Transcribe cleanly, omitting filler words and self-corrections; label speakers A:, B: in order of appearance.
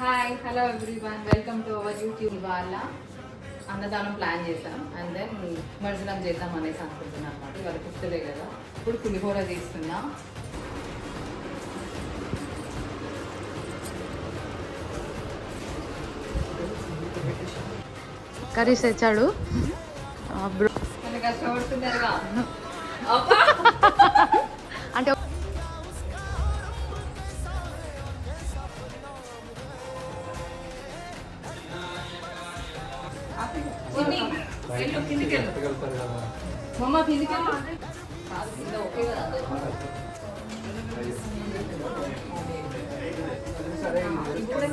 A: Hi hello everyone welcome to our YouTube. ఇవాళ అన్నదానం plan చేసాం అండ్ దెన్ నిమజ్జనం చేద్దాం అనేసి అనుకుంటున్నాం అనమాట. ఇవాళ పుట్టలే కదా, ఇప్పుడు పులిహోర తీసుకున్నా.
B: కర్రీస్ తెచ్చాడు
A: కష్టపడుతున్నారుగా
B: అంటే
A: మమ్మ కిందికి ఓకే కదా. ఇప్పుడే